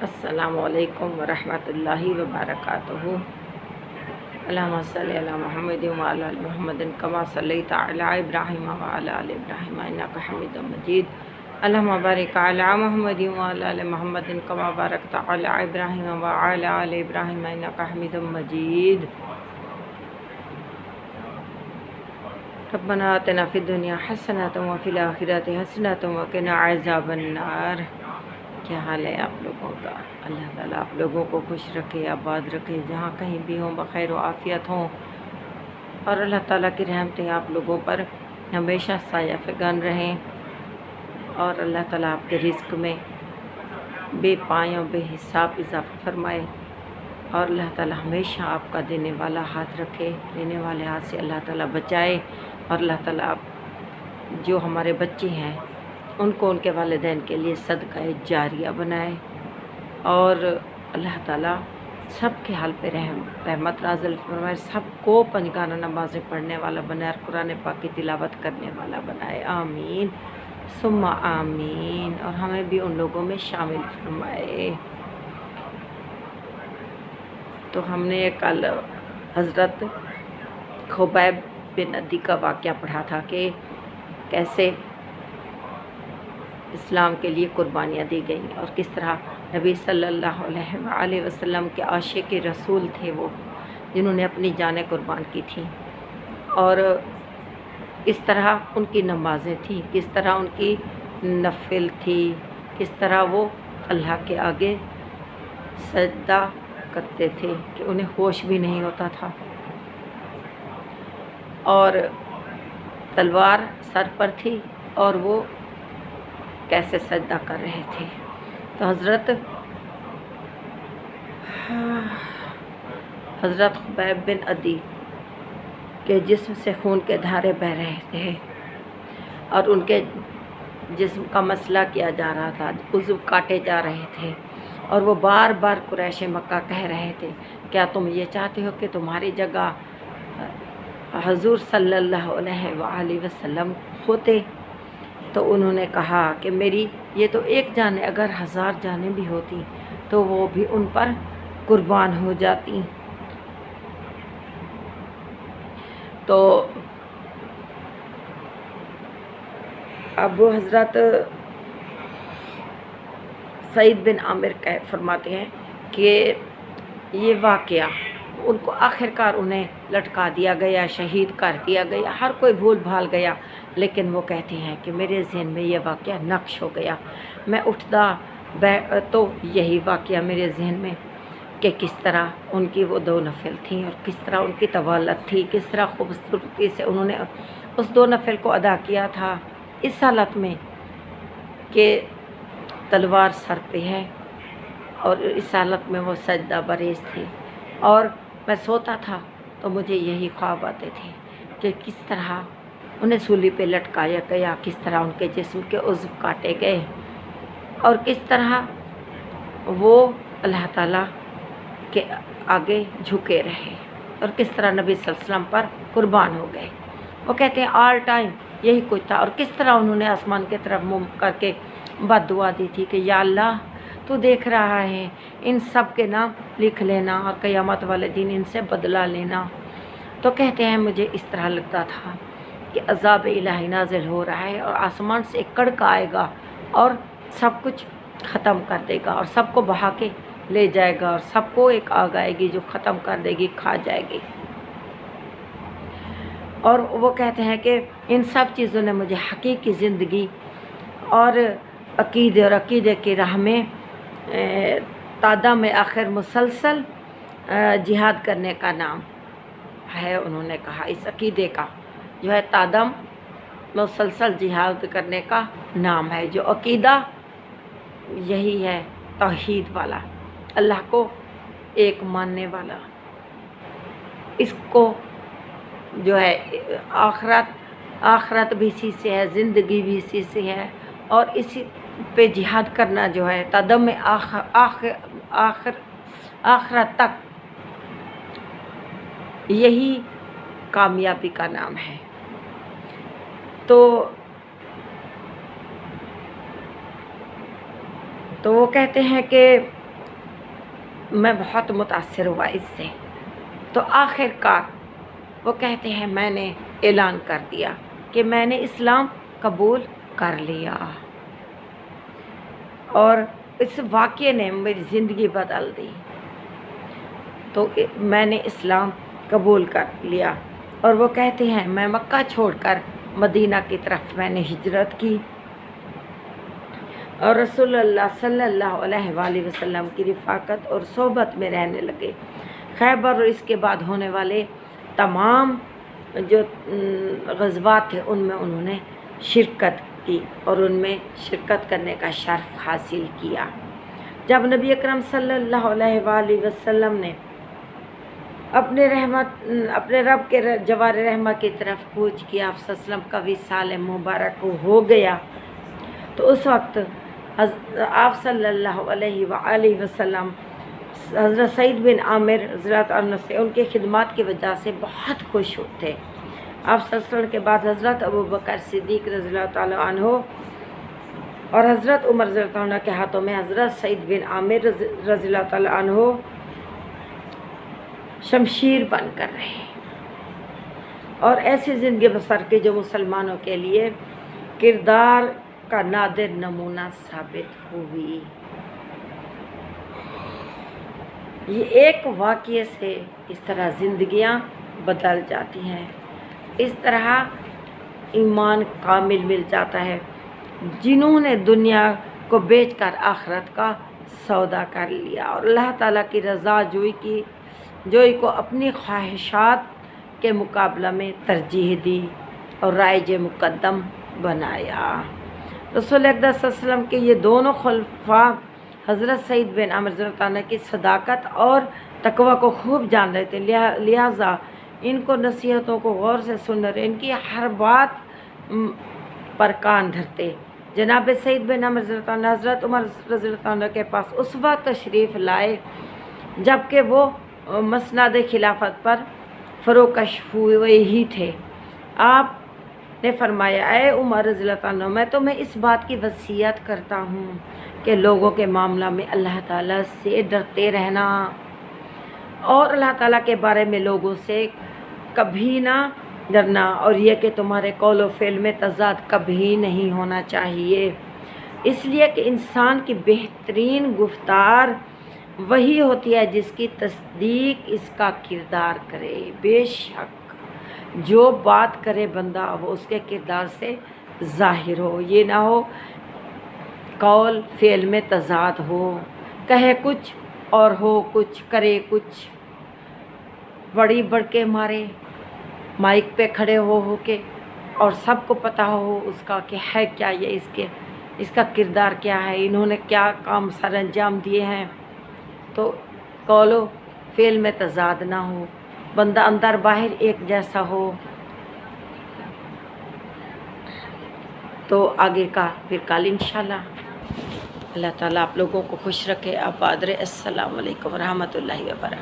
السلام علیکم ورحمۃ اللہ وبرکاتہ۔ اللہم صلی علی محمد وعلی آل محمد کما صلیت علی ابراہیم وعلی آل ابراہیم انک حمید مجید۔ اللہم بارک علی محمد وعلی آل محمد کما بارکت علی ابراہیم وعلی آل ابراہیم انک حمید مجید۔ ربنا آتنا فی الدنیا حسنۃ وفی الآخرۃ حسنۃ وقنا عذاب النار۔ کیا حال ہے آپ لوگوں کا؟ اللہ تعالیٰ آپ لوگوں کو خوش رکھے، آباد رکھے، جہاں کہیں بھی ہوں بخیر و عافیت ہوں، اور اللہ تعالیٰ کی رحمتیں آپ لوگوں پر ہمیشہ سایہ فگن رہیں، اور اللہ تعالیٰ آپ کے رزق میں بے پایوں بے حساب اضافہ فرمائے، اور اللہ تعالیٰ ہمیشہ آپ کا دینے والا ہاتھ رکھے، لینے والے ہاتھ سے اللہ تعالیٰ بچائے، اور اللہ تعالیٰ آپ جو ہمارے بچے ہیں ان کو ان کے والدین کے لیے صدقہ جاریہ بنائے، اور اللہ تعالیٰ سب کے حال پہ رحمت نازل فرمائے، سب کو پنجگانہ نمازیں پڑھنے والا بنائے، اور قرآن پاک کی تلاوت کرنے والا بنائے، آمین ثم آمین، اور ہمیں بھی ان لوگوں میں شامل فرمائے۔ تو ہم نے کل حضرت خبیب بن عدی کا واقعہ پڑھا تھا کہ کیسے اسلام کے لیے قربانیاں دی گئیں، اور کس طرح نبی صلی اللہ علیہ وآلہ وسلم کے عاشق رسول تھے وہ، جنہوں نے اپنی جانیں قربان کی تھیں، اور کس طرح ان کی نمازیں تھیں، کس طرح ان کی نفل تھی، کس طرح وہ اللہ کے آگے سجدہ کرتے تھے کہ انہیں ہوش بھی نہیں ہوتا تھا، اور تلوار سر پر تھی اور وہ کیسے سجدہ کر رہے تھے۔ تو حضرت خبیب بن عدی کے جسم سے خون کے دھارے بہہ رہے تھے، اور ان کے جسم کا مسئلہ کیا جا رہا تھا، عضو کاٹے جا رہے تھے، اور وہ بار بار قریش مکہ کہہ رہے تھے کیا تم یہ چاہتے ہو کہ تمہاری جگہ حضور صلی اللہ علیہ وآلہ وسلم ہوتے؟ تو انہوں نے کہا کہ میری یہ تو ایک جان ہے، اگر 1000 جانیں بھی ہوتی تو وہ بھی ان پر قربان ہو جاتی۔ تو اب حضرت سعید بن عامر فرماتے ہیں کہ یہ واقعہ ان کو آخرکار انہیں لٹکا دیا گیا، شہید کر دیا گیا، ہر کوئی بھول بھال گیا، لیکن وہ کہتے ہیں کہ میرے ذہن میں یہ واقعہ نقش ہو گیا، میں اٹھتا تو یہی واقعہ میرے ذہن میں کہ کس طرح ان کی وہ 2 نفل تھیں، اور کس طرح ان کی طوالت تھی، کس طرح خوبصورتی سے انہوں نے اس 2 نفل کو ادا کیا تھا، اس حالت میں کہ تلوار سر پہ ہے، اور اس حالت میں وہ سجدہ بریز تھی، اور میں سوتا تھا تو مجھے یہی خواب آتے تھے کہ کس طرح انہیں سولی پہ لٹکایا گیا، کس طرح ان کے جسم کے عضو کاٹے گئے، اور کس طرح وہ اللہ تعالیٰ کے آگے جھکے رہے، اور کس طرح نبی صلی اللہ علیہ وسلم پر قربان ہو گئے۔ وہ کہتے ہیں آل ٹائم یہی کچھ تھا، اور کس طرح انہوں نے آسمان کی طرف منہ کر کے بد دعا دی تھی کہ یا اللہ تو دیکھ رہا ہے، ان سب کے نام لکھ لینا، اور قیامت والے دن ان سے بدلہ لینا۔ تو کہتے ہیں مجھے اس طرح لگتا تھا کہ عذاب الہی نازل ہو رہا ہے، اور آسمان سے ایک کڑکا آئے گا اور سب کچھ ختم کر دے گا، اور سب کو بہا کے لے جائے گا، اور سب کو ایک آگ آئے گی جو ختم کر دے گی، کھا جائے گی۔ اور وہ کہتے ہیں کہ ان سب چیزوں نے مجھے حقیقی زندگی اور عقیدے کی راہ میں تادم میں آخر مسلسل جہاد کرنے کا نام ہے۔ انہوں نے کہا اس عقیدے کا جو ہے تادم مسلسل جہاد کرنے کا نام ہے، جو عقیدہ یہی ہے توحید والا، اللہ کو ایک ماننے والا، اس کو جو ہے آخرت بھی اسی سے ہے، زندگی بھی اسی سے ہے، اور اسی پہ جہاد کرنا جو ہے تادم آخرت تک، یہی کامیابی کا نام ہے۔ تو وہ کہتے ہیں کہ میں بہت متاثر ہوا اس سے۔ تو آخر کار وہ کہتے ہیں میں نے اعلان کر دیا کہ میں نے اسلام قبول کر لیا، اور اس واقعے نے میری زندگی بدل دی۔ تو میں نے اسلام قبول کر لیا، اور وہ کہتے ہیں میں مکہ چھوڑ کر مدینہ کی طرف میں نے ہجرت کی، اور رسول اللہ صلی اللہ علیہ وآلہ وسلم کی رفاقت اور صحبت میں رہنے لگے۔ خیبر اور اس کے بعد ہونے والے تمام جو غزوات تھے ان میں انہوں نے شرکت کی، اور ان میں شرکت کرنے کا شرف حاصل کیا۔ جب نبی اکرم صلی اللہ علیہ وآلہ وسلم نے اپنے رب کے جوار رحمہ کی طرف کوچ کیا، آپ صلی اللہ علیہ وسلم کا وصال مبارک ہو گیا، تو اس وقت آپ صلی اللہ علیہ وآلہ وسلم حضرت سعید بن عامر رضی اللہ عنہ سے ان کی خدمات کی وجہ سے بہت خوش ہوتے۔ آپ صلی اللہ علیہ وسلم کے بعد حضرت ابوبکر صدیق رضی اللہ تعالیٰ عنہ اور حضرت عمر رضی اللہ عنہ کے ہاتھوں میں حضرت سعید بن عامر رضی اللہ تعالیٰ عنہ شمشیر بن کر رہے، اور ایسی زندگی بسر کی جو مسلمانوں کے لیے کردار کا نادر نمونہ ثابت ہوئی۔ یہ ایک واقعے سے اس طرح زندگیاں بدل جاتی ہیں، اس طرح ایمان کامل مل جاتا ہے۔ جنہوں نے دنیا کو بیچ کر آخرت کا سودا کر لیا، اور اللہ تعالیٰ کی رضا جوئی کو اپنی خواہشات کے مقابلہ میں ترجیح دی اور رائج مقدم بنایا۔ رسول اقدس صلی اللہ علیہ وسلم کے یہ دونوں خلفاء حضرت سعید بن عامر رضی اللہ عنہ کی صداقت اور تقوی کو خوب جان رہے تھے، لہٰذا ان کو نصیحتوں کو غور سے سن رہے، ان کی ہر بات پر کان دھرتے۔ جناب سعید بن عامر رضی اللہ عنہ حضرت عمر رضی اللہ عنہ کے پاس اس وقت تشریف لائے جب کہ وہ مسند خلافت پر فروکش ہوئے ہی تھے۔ آپ نے فرمایا اے عمر رضی اللہ عنہ، میں تمہیں اس بات کی وصیت کرتا ہوں کہ لوگوں کے معاملہ میں اللہ تعالیٰ سے ڈرتے رہنا، اور اللہ تعالیٰ کے بارے میں لوگوں سے کبھی نہ ڈرنا، اور یہ کہ تمہارے قول و فعل میں تضاد کبھی نہیں ہونا چاہیے، اس لیے کہ انسان کی بہترین گفتار وہی ہوتی ہے جس کی تصدیق اس کا کردار کرے۔ بے شک جو بات کرے بندہ وہ اس کے کردار سے ظاہر ہو، یہ نہ ہو قول فعل میں تضاد ہو، کہے کچھ اور ہو کچھ، کرے کچھ، بڑی بڑھ کے مارے مائک پہ کھڑے ہو کے، اور سب کو پتہ ہو اس کا کہ ہے کیا، یہ اس کا کردار کیا ہے، انہوں نے کیا کام سر انجام دیے ہیں۔ تو قول و فعل میں تضاد نہ ہو، بندہ اندر باہر ایک جیسا ہو، تو آگے کا پھر کل انشاءاللہ۔ اللہ تعالیٰ آپ لوگوں کو خوش رکھے، آباد رہے۔ السلام علیکم ورحمۃ اللہ وبرکاتہ۔